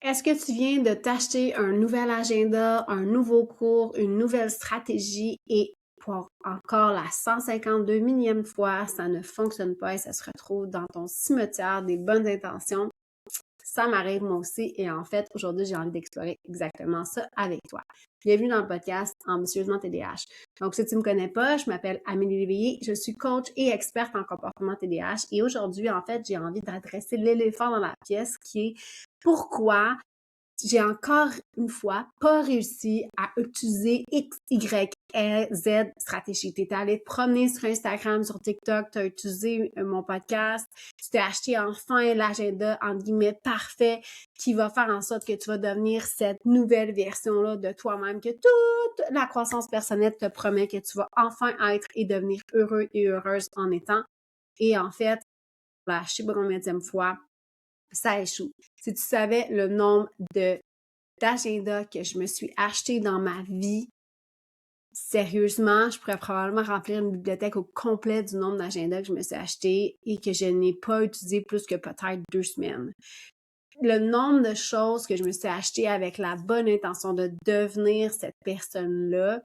Est-ce que tu viens de t'acheter un nouvel agenda, un nouveau cours, une nouvelle stratégie et pour encore la 152 millième fois, ça ne fonctionne pas et ça se retrouve dans ton cimetière des bonnes intentions? Ça m'arrive moi aussi et en fait, aujourd'hui, j'ai envie d'explorer exactement ça avec toi. Bienvenue dans le podcast Ambitieusement TDH. Donc, si tu ne me connais pas, je m'appelle Amélie Léveillé, je suis coach et experte en comportement TDH et aujourd'hui, en fait, j'ai envie d'adresser l'éléphant dans la pièce qui est pourquoi j'ai encore une fois pas réussi à utiliser X, Y, Z stratégie. Tu es allé te promener sur Instagram, sur TikTok, tu as utilisé mon podcast, tu t'es acheté enfin l'agenda, entre guillemets, parfait, qui va faire en sorte que tu vas devenir cette nouvelle version-là de toi-même, que toute la croissance personnelle te promet que tu vas enfin être et devenir heureux et heureuse en étant. Et en fait, la je sais pas combien de fois, ça échoue. Si tu savais le nombre d'agenda que je me suis acheté dans ma vie, sérieusement, je pourrais probablement remplir une bibliothèque au complet du nombre d'agendas que je me suis acheté et que je n'ai pas utilisé plus que peut-être 2 semaines. Le nombre de choses que je me suis acheté avec la bonne intention de devenir cette personne-là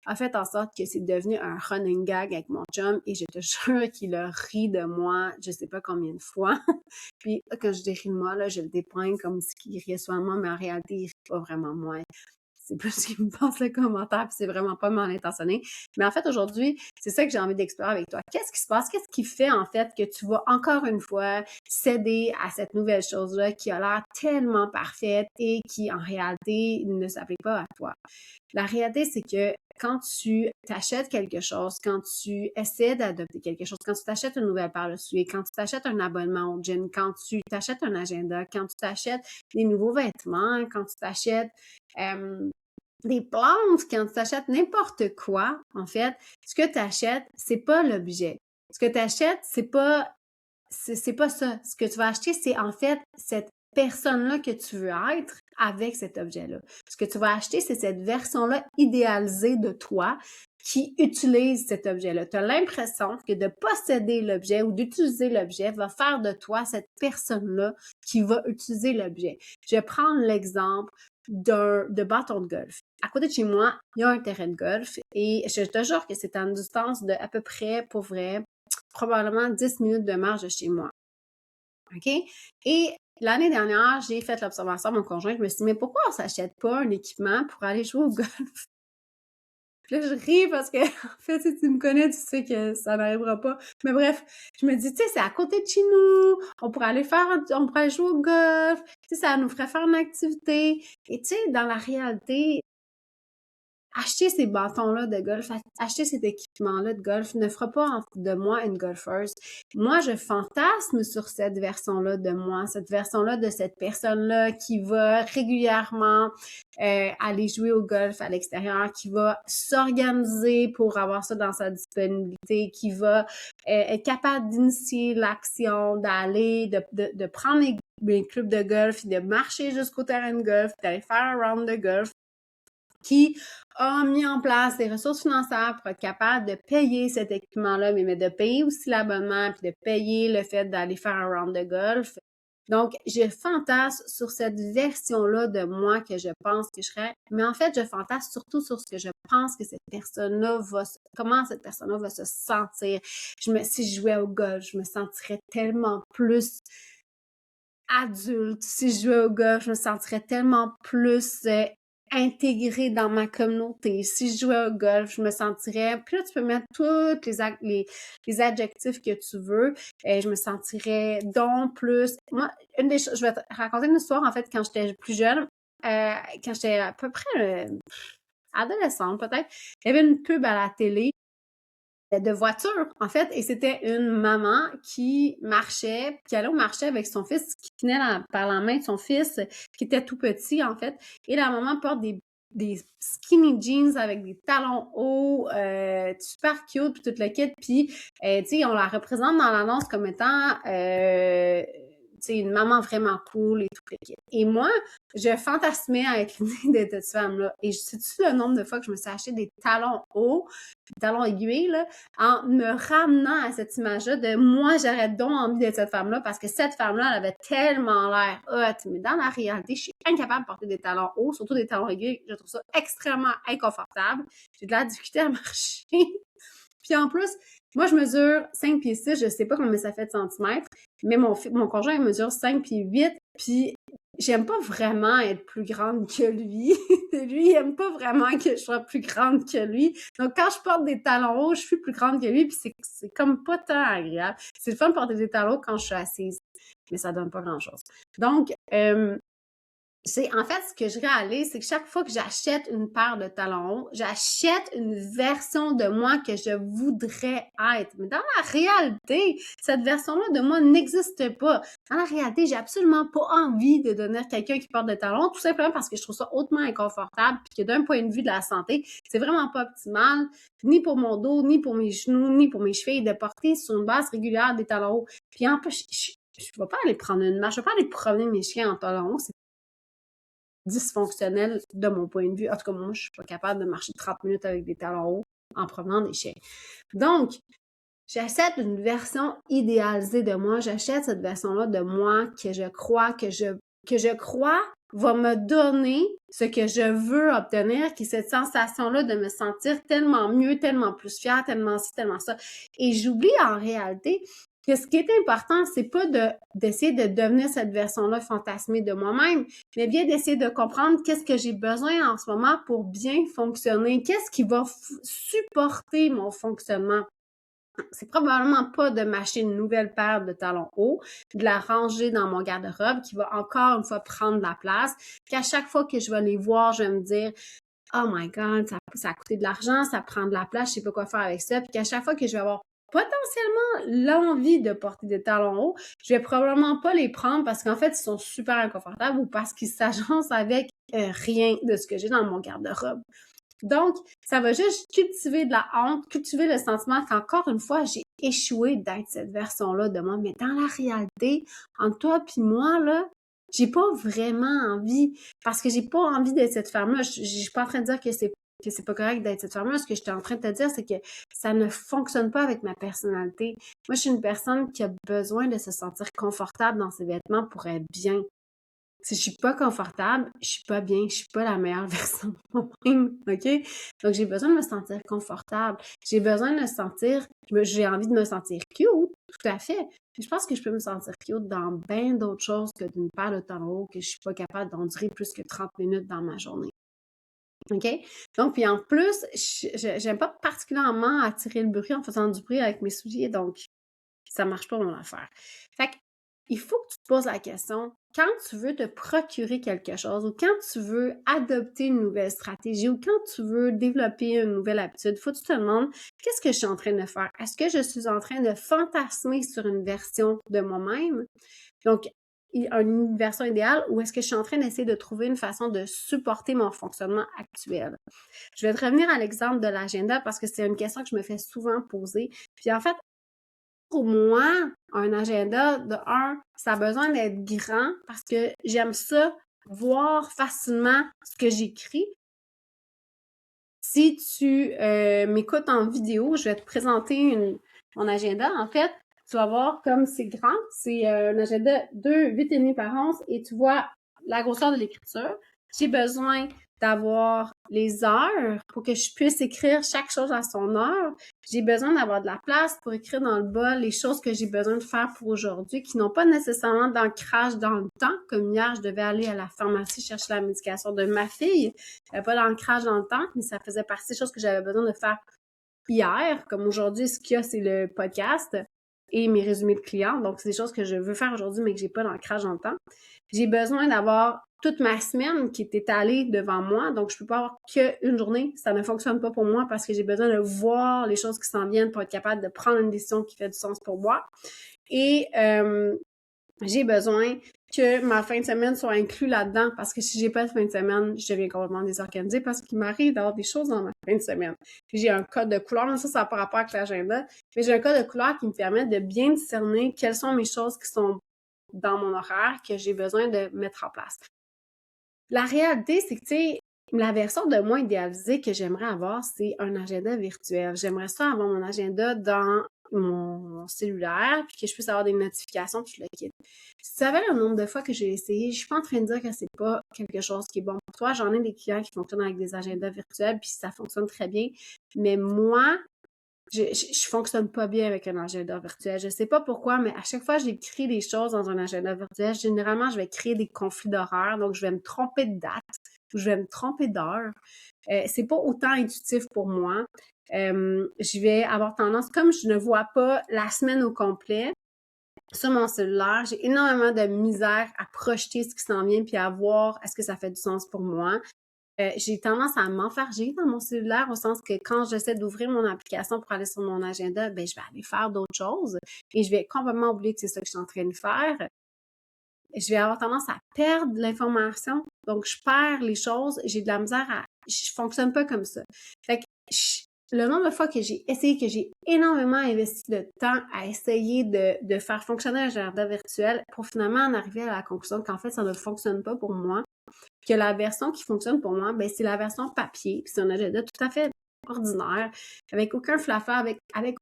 a fait en sorte que c'est devenu un running gag avec mon chum et je te jure qu'il a ri de moi je sais pas combien de fois. Puis quand je dis ri de moi, là, je le dépeins comme si il riait sur moi, mais en réalité, il rit pas vraiment de moi. C'est plus ce qu'il me pense le commentaire, puis c'est vraiment pas mal intentionné. Mais en fait, aujourd'hui, c'est ça que j'ai envie d'explorer avec toi. Qu'est-ce qui se passe? Qu'est-ce qui fait, en fait, que tu vas encore une fois céder à cette nouvelle chose-là qui a l'air tellement parfaite et qui, en réalité, ne s'applique pas à toi? La réalité, c'est que quand tu t'achètes quelque chose, quand tu essaies d'adopter quelque chose, quand tu t'achètes une nouvelle paire de souliers, quand tu t'achètes un abonnement au gym, quand tu t'achètes un agenda, quand tu t'achètes des nouveaux vêtements, quand tu t'achètes des plantes, quand tu t'achètes n'importe quoi, en fait, ce que tu achètes, c'est pas l'objet. Ce que tu achètes, c'est pas ça. Ce que tu vas acheter, c'est en fait cette personne-là que tu veux être avec cet objet-là. Ce que tu vas acheter, c'est cette version-là idéalisée de toi qui utilise cet objet-là. Tu as l'impression que de posséder l'objet ou d'utiliser l'objet va faire de toi cette personne-là qui va utiliser l'objet. Je vais prendre l'exemple de bâton de golf. À côté de chez moi, il y a un terrain de golf et je te jure que c'est à une distance de à peu près, pour vrai, probablement 10 minutes de marche de chez moi. OK? Et l'année dernière, j'ai fait l'observation à mon conjoint. Je me suis dit, mais pourquoi on s'achète pas un équipement pour aller jouer au golf? Puis là, je ris parce que, en fait, si tu me connais, tu sais que ça n'arrivera pas. Mais bref, je me dis, tu sais, c'est à côté de chez nous. On pourrait aller jouer au golf. Tu sais, ça nous ferait faire une activité. Et tu sais, dans la réalité, acheter ces bâtons-là de golf, acheter cet équipement-là de golf ne fera pas de moi une golfeuse. Moi, je fantasme sur cette version-là de moi, cette version-là de cette personne-là qui va régulièrement aller jouer au golf à l'extérieur, qui va s'organiser pour avoir ça dans sa disponibilité, qui va être capable d'initier l'action, de prendre les clubs de golf, de marcher jusqu'au terrain de golf, d'aller faire un round de golf, qui a mis en place des ressources financières pour être capable de payer cet équipement-là, mais de payer aussi l'abonnement, puis de payer le fait d'aller faire un round de golf. Donc, je fantasme sur cette version-là de moi que je pense que je serais, mais en fait, je fantasme surtout sur ce que je pense que cette personne-là comment cette personne-là va se sentir. Si je jouais au golf, je me sentirais tellement plus adulte. Si je jouais au golf, je me sentirais tellement plus intégrée dans ma communauté. Si je jouais au golf, je me sentirais... Puis là, tu peux mettre tous les adjectifs que tu veux. Et je me sentirais donc plus... Moi, une des choses... Je vais te raconter une histoire, en fait, quand j'étais plus jeune. Quand j'étais à peu près adolescente, peut-être. Il y avait une pub à la télé de voiture, en fait, et c'était une maman qui marchait, qui allait au marché avec son fils, qui tenait par la main de son fils, qui était tout petit, en fait, et la maman porte des skinny jeans avec des talons hauts, super cute, puis tout le kit, puis, tu sais, on la représente dans l'annonce comme étant une maman vraiment cool et tout le kit. Et moi, je fantasmais à être l'idée de cette femme-là. Et sais-tu le nombre de fois que je me suis acheté des talons hauts, des talons aiguilles, là, en me ramenant à cette image-là de moi, j'aurais donc envie d'être cette femme-là parce que cette femme-là, elle avait tellement l'air hot. Mais dans la réalité, je suis incapable de porter des talons hauts, surtout des talons aiguilles. Je trouve ça extrêmement inconfortable. J'ai de la difficulté à marcher. Puis en plus, moi, je mesure 5 pieds 6, je sais pas combien ça fait de centimètres, mais mon conjoint, il mesure 5 pieds 8, puis j'aime pas vraiment être plus grande que lui. Lui, il aime pas vraiment que je sois plus grande que lui. Donc, quand je porte des talons hauts, je suis plus grande que lui, puis c'est comme pas tant agréable. C'est le fun de porter des talons hauts quand je suis assise, mais ça donne pas grand-chose. Donc, en fait, ce que je réalise, c'est que chaque fois que j'achète une paire de talons hauts, j'achète une version de moi que je voudrais être. Mais dans la réalité, cette version-là de moi n'existe pas. Dans la réalité, j'ai absolument pas envie de devenir quelqu'un qui porte des talons, tout simplement parce que je trouve ça hautement inconfortable, puis que d'un point de vue de la santé, c'est vraiment pas optimal, ni pour mon dos, ni pour mes genoux, ni pour mes chevilles, de porter sur une base régulière des talons hauts. Puis en plus, je vais pas aller prendre une marche, je vais pas aller promener mes chiens en talons hauts, c'est dysfonctionnel de mon point de vue. En tout cas, moi, je suis pas capable de marcher 30 minutes avec des talons hauts en promenant des chiens. Donc, j'achète une version idéalisée de moi. J'achète cette version-là de moi que je crois va me donner ce que je veux obtenir, qui est cette sensation-là de me sentir tellement mieux, tellement plus fière, tellement ci, tellement ça. Et j'oublie en réalité que ce qui est important, c'est pas d'essayer de devenir cette version-là fantasmée de moi-même, mais bien d'essayer de comprendre qu'est-ce que j'ai besoin en ce moment pour bien fonctionner, qu'est-ce qui va supporter mon fonctionnement. C'est probablement pas de m'acheter une nouvelle paire de talons hauts, de la ranger dans mon garde-robe qui va encore une fois prendre de la place, puis à chaque fois que je vais les voir, je vais me dire oh my God, ça a coûté de l'argent, ça prend de la place, je sais pas quoi faire avec ça. Puis qu'à chaque fois que je vais avoir potentiellement l'envie de porter des talons hauts, je vais probablement pas les prendre parce qu'en fait, ils sont super inconfortables ou parce qu'ils s'agencent avec rien de ce que j'ai dans mon garde-robe. Donc, ça va juste cultiver de la honte, cultiver le sentiment qu'encore une fois, j'ai échoué d'être cette version-là de moi. Mais dans la réalité, entre toi puis moi, là, j'ai pas vraiment envie, parce que j'ai pas envie d'être cette femme-là. Je suis pas en train de dire que c'est pas correct d'être cette femme-là. Ce que je suis en train de te dire, c'est que ça ne fonctionne pas avec ma personnalité. Moi, je suis une personne qui a besoin de se sentir confortable dans ses vêtements pour être bien. Si je suis pas confortable, je suis pas bien, je suis pas la meilleure version de moi-même, OK? Donc, j'ai besoin de me sentir confortable. J'ai besoin de me sentir, j'ai envie de me sentir cute, tout à fait. Puis je pense que je peux me sentir cute dans bien d'autres choses que d'une paire de talons hauts que je suis pas capable d'endurer plus que 30 minutes dans ma journée. OK? Donc, puis en plus, j'aime pas particulièrement attirer le bruit en faisant du bruit avec mes souliers, donc ça marche pas mon affaire. Fait que, il faut que tu te poses la question, quand tu veux te procurer quelque chose ou quand tu veux adopter une nouvelle stratégie ou quand tu veux développer une nouvelle habitude, faut que tu te demandes, qu'est-ce que je suis en train de faire? Est-ce que je suis en train de fantasmer sur une version de moi-même? Donc, une version idéale ou est-ce que je suis en train d'essayer de trouver une façon de supporter mon fonctionnement actuel? Je vais te revenir à l'exemple de l'agenda parce que c'est une question que je me fais souvent poser. Puis en fait, pour moi, un agenda, de un, ça a besoin d'être grand parce que j'aime ça, voir facilement ce que j'écris. Si tu m'écoutes en vidéo, je vais te présenter mon agenda. En fait, tu vas voir comme c'est grand. C'est un agenda de 8,5 par 11 et tu vois la grosseur de l'écriture. J'ai besoin d'avoir les heures pour que je puisse écrire chaque chose à son heure. J'ai besoin d'avoir de la place pour écrire dans le bas les choses que j'ai besoin de faire pour aujourd'hui qui n'ont pas nécessairement d'ancrage dans le temps. Comme hier, je devais aller à la pharmacie chercher la médication de ma fille. Il n'y avait pas d'ancrage dans le temps, mais ça faisait partie des choses que j'avais besoin de faire hier. Comme aujourd'hui, ce qu'il y a, c'est le podcast et mes résumés de clients. Donc, c'est des choses que je veux faire aujourd'hui, mais que j'ai pas d'ancrage dans le temps. J'ai besoin d'avoir toute ma semaine qui est étalée devant moi. Donc, je peux pas avoir qu'une journée. Ça ne fonctionne pas pour moi parce que j'ai besoin de voir les choses qui s'en viennent pour être capable de prendre une décision qui fait du sens pour moi. Et j'ai besoin que ma fin de semaine soit inclue là-dedans parce que si j'ai pas de fin de semaine, je deviens complètement désorganisée parce qu'il m'arrive d'avoir des choses dans ma fin de semaine. Puis j'ai un code de couleur, ça n'a pas rapport avec l'agenda, mais j'ai un code de couleur qui me permet de bien discerner quelles sont mes choses qui sont dans mon horaire que j'ai besoin de mettre en place. La réalité, c'est que, tu sais, la version de moi idéalisée que j'aimerais avoir, c'est un agenda virtuel. J'aimerais ça avoir mon agenda dans mon cellulaire, puis que je puisse avoir des notifications, puis je le quitte. Si tu savais le nombre de fois que j'ai essayé, je suis pas en train de dire que c'est pas quelque chose qui est bon pour toi. J'en ai des clients qui fonctionnent avec des agendas virtuels, puis ça fonctionne très bien. Mais moi, je fonctionne pas bien avec un agenda virtuel. Je sais pas pourquoi, mais à chaque fois que j'écris des choses dans un agenda virtuel, généralement, je vais créer des conflits d'horaires. Donc, je vais me tromper de date ou je vais me tromper d'heure. C'est pas autant intuitif pour moi. Je vais avoir tendance, comme je ne vois pas la semaine au complet sur mon cellulaire, j'ai énormément de misère à projeter ce qui s'en vient puis à voir est-ce que ça fait du sens pour moi. J'ai tendance à m'enfarger dans mon cellulaire au sens que quand j'essaie d'ouvrir mon application pour aller sur mon agenda, ben je vais aller faire d'autres choses et je vais complètement oublier que c'est ça que je suis en train de faire. Je vais avoir tendance à perdre l'information, donc je perds les choses, j'ai de la misère à... Je fonctionne pas comme ça. Fait que le nombre de fois que j'ai essayé, que j'ai énormément investi de temps à essayer de faire fonctionner un agenda virtuel pour finalement en arriver à la conclusion qu'en fait, ça ne fonctionne pas pour moi, que la version qui fonctionne pour moi, ben c'est la version papier, puis c'est un agenda tout à fait ordinaire, avec aucun flaffer, avec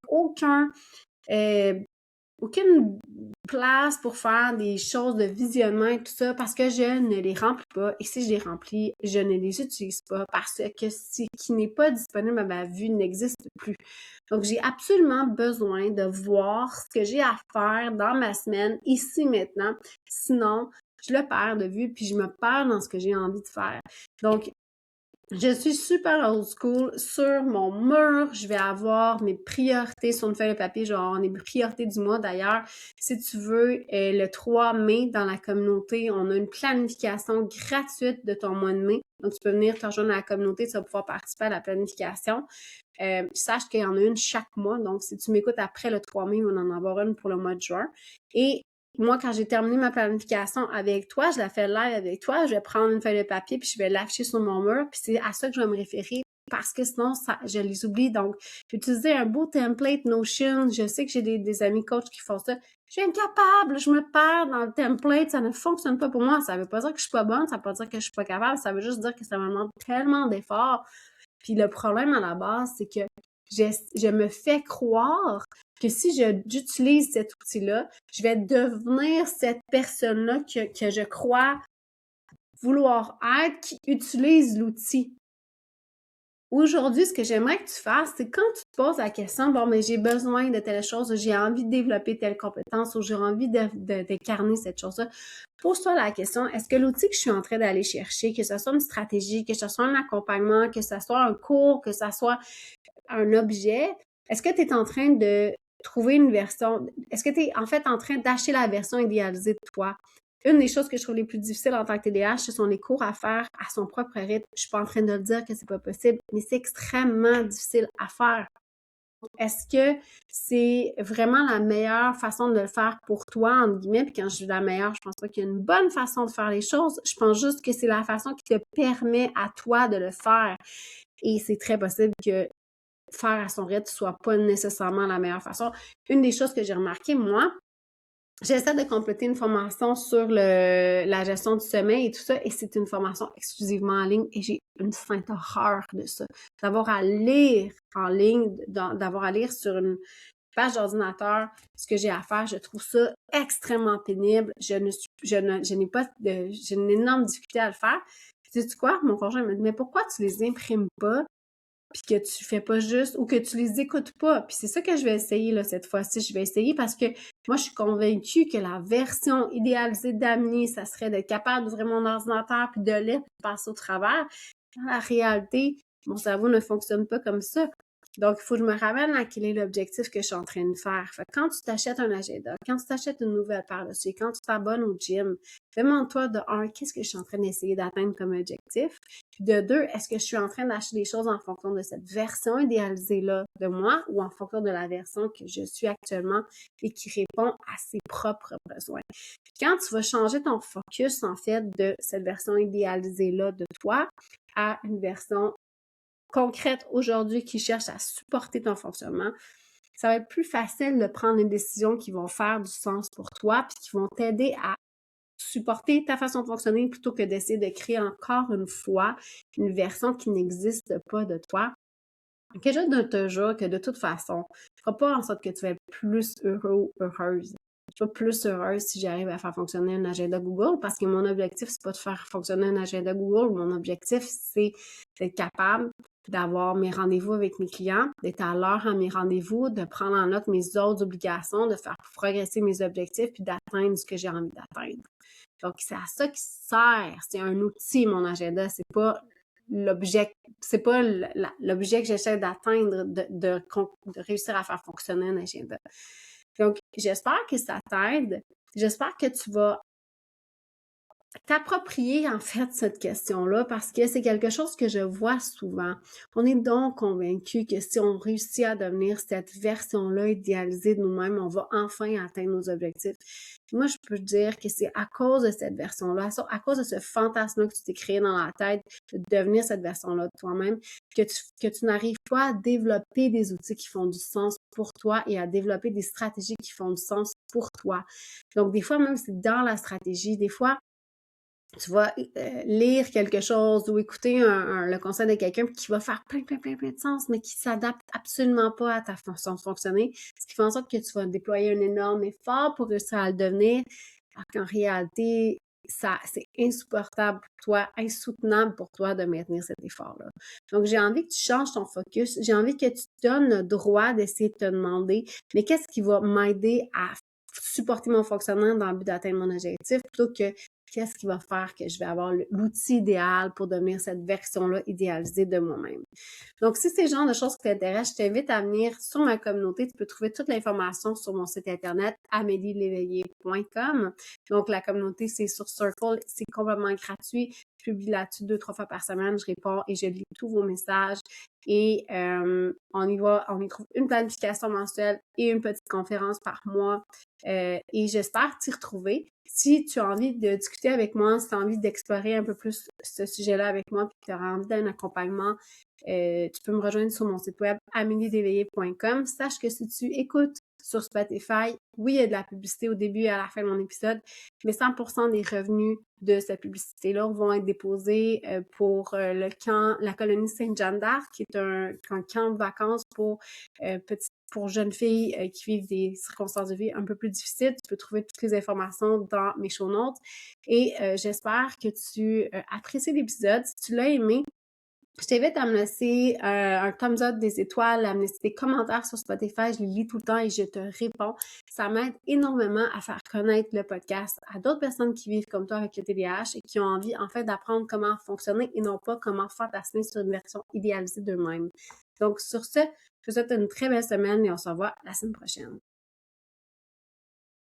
aucune place pour faire des choses de visionnement et tout ça parce que je ne les remplis pas. Et si je les remplis, je ne les utilise pas parce que ce qui n'est pas disponible à ma vue n'existe plus. Donc, j'ai absolument besoin de voir ce que j'ai à faire dans ma semaine, ici, maintenant. Sinon, je le perds de vue puis je me perds dans ce que j'ai envie de faire. Donc, je suis super old school. Sur mon mur, je vais avoir mes priorités sur une feuille de papier. Je vais avoir mes priorités du mois. D'ailleurs, si tu veux, le 3 mai, dans la communauté, on a une planification gratuite de ton mois de mai. Donc, tu peux venir te rejoindre à la communauté, tu vas pouvoir participer à la planification. Sache qu'il y en a une chaque mois. Donc, si tu m'écoutes après le 3 mai, on va en avoir une pour le mois de juin. Et moi, quand j'ai terminé ma planification avec toi, je la fais live avec toi, je vais prendre une feuille de papier puis je vais l'afficher sur mon mur puis c'est à ça que je vais me référer parce que sinon, je les oublie. Donc, j'ai utilisé un beau template Notion. Je sais que j'ai des amis coachs qui font ça. Je suis incapable, je me perds dans le template, ça ne fonctionne pas pour moi. Ça veut pas dire que je suis pas bonne, ça veut pas dire que je suis pas capable, ça veut juste dire que ça me demande tellement d'efforts. Puis le problème à la base, c'est que je me fais croire que si j'utilise cet outil-là, je vais devenir cette personne-là que je crois vouloir être qui utilise l'outil. Aujourd'hui, ce que j'aimerais que tu fasses, c'est quand tu te poses la question, bon, mais j'ai besoin de telle chose, j'ai envie de développer telle compétence ou j'ai envie d'incarner cette chose-là, pose-toi la question, est-ce que l'outil que je suis en train d'aller chercher, que ce soit une stratégie, que ce soit un accompagnement, que ce soit un cours, que ce soit un objet, est-ce que tu es en train de trouver une version, est-ce que tu es en fait en train d'acheter la version idéalisée de toi? Une des choses que je trouve les plus difficiles en tant que TDAH, ce sont les cours à faire à son propre rythme. Je suis pas en train de le dire que c'est pas possible, mais c'est extrêmement difficile à faire. Est-ce que c'est vraiment la meilleure façon de le faire pour toi, entre guillemets? Puis quand je dis la meilleure, je pense pas qu'il y a une bonne façon de faire les choses. Je pense juste que c'est la façon qui te permet à toi de le faire. Et c'est très possible que faire à son rythme soit pas nécessairement la meilleure façon. Une des choses que j'ai remarqué, moi, j'essaie de compléter une formation sur la gestion du sommeil et tout ça, et c'est une formation exclusivement en ligne, et j'ai une sainte horreur de ça. D'avoir à lire en ligne, d'avoir à lire sur une page d'ordinateur ce que j'ai à faire, je trouve ça extrêmement pénible. J'ai une énorme difficulté à le faire. Puis, sais-tu quoi? Mon conjoint me dit, mais pourquoi tu les imprimes pas? Puis que tu fais pas juste, ou que tu les écoutes pas. Puis c'est ça que je vais essayer là cette fois-ci. Je vais essayer parce que moi, je suis convaincue que la version idéalisée d'Amélie, ça serait d'être capable d'ouvrir mon ordinateur puis de lire puis de passer au travers. Dans la réalité, mon cerveau ne fonctionne pas comme ça. Donc, il faut que je me ramène à quel est l'objectif que je suis en train de faire. Fait que quand tu t'achètes un agenda, quand tu t'achètes une nouvelle paire de souliers, quand tu t'abonnes au gym, demande-toi de un, qu'est-ce que je suis en train d'essayer d'atteindre comme objectif? Puis de deux, est-ce que je suis en train d'acheter des choses en fonction de cette version idéalisée-là de moi ou en fonction de la version que je suis actuellement et qui répond à ses propres besoins? Puis quand tu vas changer ton focus, en fait, de cette version idéalisée-là de toi à une version concrète aujourd'hui qui cherche à supporter ton fonctionnement, ça va être plus facile de prendre les décisions qui vont faire du sens pour toi puis qui vont t'aider à supporter ta façon de fonctionner plutôt que d'essayer de créer encore une fois une version qui n'existe pas de toi. Quelque chose de te jure que de toute façon, ne fera pas en sorte que tu vas être plus heureux ou heureuse. Je suis pas plus heureuse si j'arrive à faire fonctionner un agenda Google parce que mon objectif, c'est pas de faire fonctionner un agenda Google. Mon objectif, c'est d'être capable d'avoir mes rendez-vous avec mes clients, d'être à l'heure à mes rendez-vous, de prendre en note mes autres obligations, de faire progresser mes objectifs puis d'atteindre ce que j'ai envie d'atteindre. Donc, c'est à ça qui sert. C'est un outil, mon agenda. C'est pas l'objet que j'essaie d'atteindre, de réussir à faire fonctionner un agenda. Donc, j'espère que ça t'aide. J'espère que tu vas t'approprier en fait cette question-là parce que c'est quelque chose que je vois souvent. On est donc convaincu que si on réussit à devenir cette version-là idéalisée de nous-mêmes, on va enfin atteindre nos objectifs. Puis moi, je peux te dire que c'est à cause de cette version-là, à cause de ce fantasme-là que tu t'es créé dans la tête de devenir cette version-là de toi-même, que tu n'arrives pas à développer des outils qui font du sens pour toi et à développer des stratégies qui font du sens pour toi. Donc, des fois, même c'est dans la stratégie, des fois, tu vas lire quelque chose ou écouter le conseil de quelqu'un qui va faire plein de sens, mais qui s'adapte absolument pas à ta façon de fonctionner, ce qui fait en sorte que tu vas déployer un énorme effort pour réussir à le devenir, alors qu'en réalité, c'est insupportable pour toi, insoutenable pour toi de maintenir cet effort-là. Donc, j'ai envie que tu changes ton focus, j'ai envie que tu te donnes le droit d'essayer de te demander, mais qu'est-ce qui va m'aider à supporter mon fonctionnement dans le but d'atteindre mon objectif plutôt que qu'est-ce qui va faire que je vais avoir l'outil idéal pour devenir cette version-là idéalisée de moi-même. Donc, si c'est le genre de choses qui t'intéressent, je t'invite à venir sur ma communauté. Tu peux trouver toute l'information sur mon site internet amelieléveillé.com. Donc, la communauté, c'est sur Circle. C'est complètement gratuit. Je publie là-dessus 2-3 fois par semaine. Je réponds et je lis tous vos messages. Et on y trouve une planification mensuelle et une petite conférence par mois. Et j'espère t'y retrouver. Si tu as envie de discuter avec moi, si tu as envie d'explorer un peu plus ce sujet-là avec moi, puis que tu as envie d'un accompagnement, tu peux me rejoindre sur mon site web ameliedeveillé.com. Sache que si tu écoutes sur Spotify, oui, il y a de la publicité au début et à la fin de mon épisode, mais 100% des revenus de cette publicité-là vont être déposés pour le camp, la colonie Sainte-Jeanne d'Arc, qui est un camp de vacances pour jeunes filles qui vivent des circonstances de vie un peu plus difficiles. Tu peux trouver toutes les informations dans mes show notes. Et j'espère que tu apprécies l'épisode. Si tu l'as aimé, je t'invite à me laisser un thumbs up, des étoiles, à me laisser des commentaires sur Spotify. Je les lis tout le temps et je te réponds. Ça m'aide énormément à faire connaître le podcast à d'autres personnes qui vivent comme toi avec le TDAH et qui ont envie, en fait, d'apprendre comment fonctionner et non pas comment fantasmer sur une version idéalisée d'eux-mêmes. Donc, sur ce, je te souhaite une très belle semaine et on se revoit la semaine prochaine.